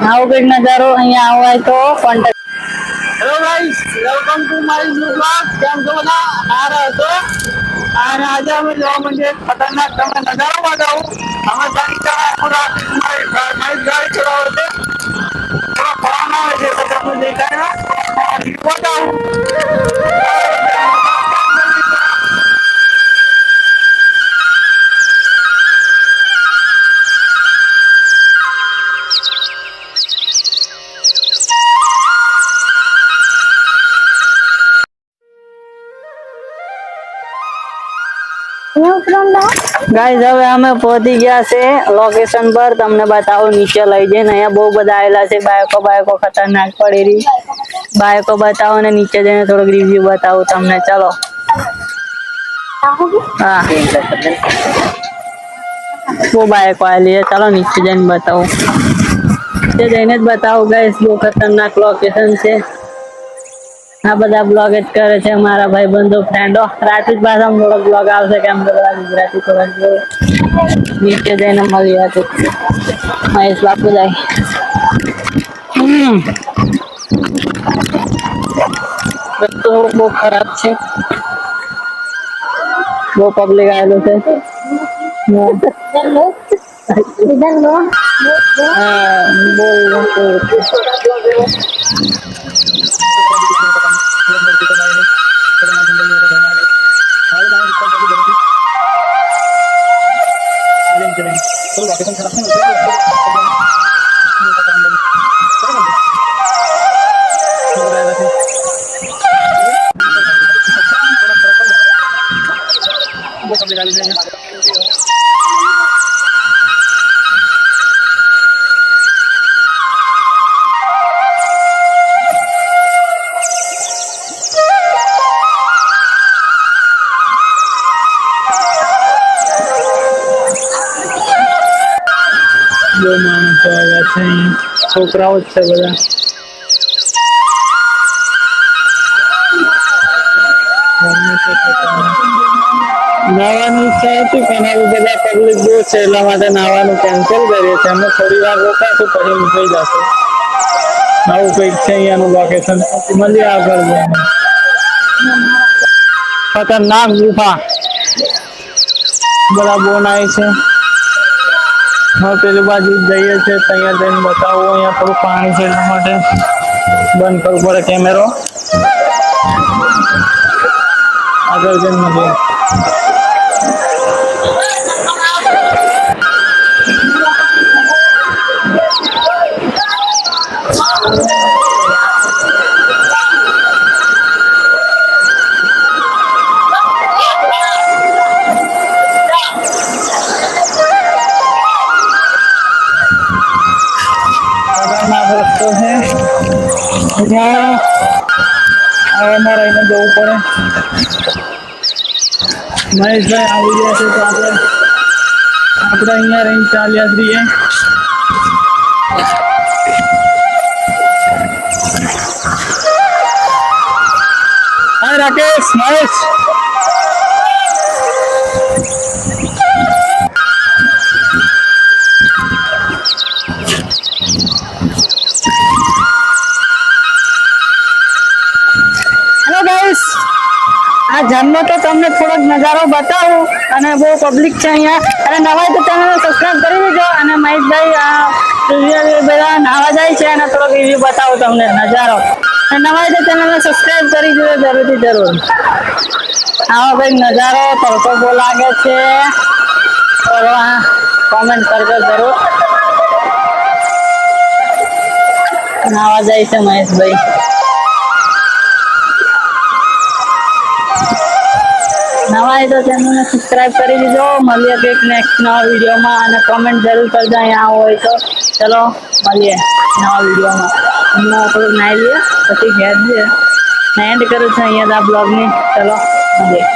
આવો કઈક નજારો અહીંયા આવો હોય તો contact. Hello guys, welcome to my new blog. કેમ છો બધા? સારા હશો? અને આજે અમે જોવા મળીએ ખતરનાક તમે નજારો બતાવું. અમે પૂરા ગાડી ચલાવો છે, થોડો પવન આવે છે તો તમને દેખાય બતાવું. ગાઈસ હવે અમે પહોંચી ગયા છે લોકેશન પર. તમને બતાવો નીચે લઈ જઈને. અહીંયા બહુ બધા આવેલા છે. બાઈકો ખતરનાક પડેલી બાઈકો બતાવો ને નીચે જઈને થોડોક રિવ્યુ બતાવું તમને. ચલો. હા, બહુ બાઈકો આવેલી છે. ચાલો નીચે જઈને બતાવું. નીચે જઈને જ બતાવું ગાઈસ. બહુ ખતરનાક લોકેશન છે. આ બધા બ્લોગ જ કરે છે મારા ભાઈ બંધો ફ્રેન્ડો. રાજપૂત ભાષામાં થોડો બ્લોગ આવશે કેમ કે બધા ગુજરાતી થોડા નીચે જઈને મળી હતું મહેશ બાપુ જાય. રસ્તો બહુ ખરાબ છે, બહુ પબ્લિક આવેલું છે. હા બહુ માણસો આવ્યા છે. છોકરાઓ જ છે બધા. નાહવાની ઈચ્છા હતી પણ હવે બધા પબ્લિક બહુ છે એટલા માટે નાહવાનું કેન્સલ કરીએ છીએ. અમે થોડી વાર રોકાશું પછી નીકળી જશું. આવું કંઈક છે અહીંયાનું લોકેશન. મળીએ આગળ જઈને. ખતરનાક ગુફા બધા બહુ નાય છે. હવે પેલી બાજુ જઈએ છીએ ત્યાં જઈને બતાવું. અહીંયા થોડું પાણી છે એટલા માટે બંધ કરવું પડે કેમેરો. આગળ જઈને મળીએ. રસ્તો છે ત્યાં આવામાં રહીને જવું પડે. મહેશભાઈ આવી ગયા છે તો આપણે અહીંયા રહીને ચાલ્યા જઈએ. હાય રાકેશ, મહેશ. હેલો ગાઈસ, આ ઝરનો તો તમને થોડોક નજારો બતાવું અને બહુ પબ્લિક છે અહીંયા. અને નવા તો ચેનલને સબસ્ક્રાઇબ કરી દેજો. અને મહેશભાઈ બધા નાવા જાય છે અને થોડોક રિવ્યુ બતાવું તમને નજારો. અને નવા તો ચેનલને સબસ્ક્રાઇબ કરી દેજો જરૂરથી જરૂર. આવો કંઈક નજારો. તડકો બહુ લાગે છે. કોમેન્ટ કરજો જરૂર. નાવા જાય છે મહેશભાઈ. નવા તો ચેનલને સબસ્ક્રાઇબ કરી દીધો. મળીએ કંઈક નેક્સ્ટ નવા વિડીયોમાં અને કમેન્ટ જરૂર કરજો અહીંયા હોય તો. ચલો મળીએ નવા વિડીયોમાં. હમણાં થોડુંક નાહી લઈએ પછી ઘેર જઈએ. એન્ડ કરું છું અહીંયા આ બ્લોગની. ચલો મળીએ.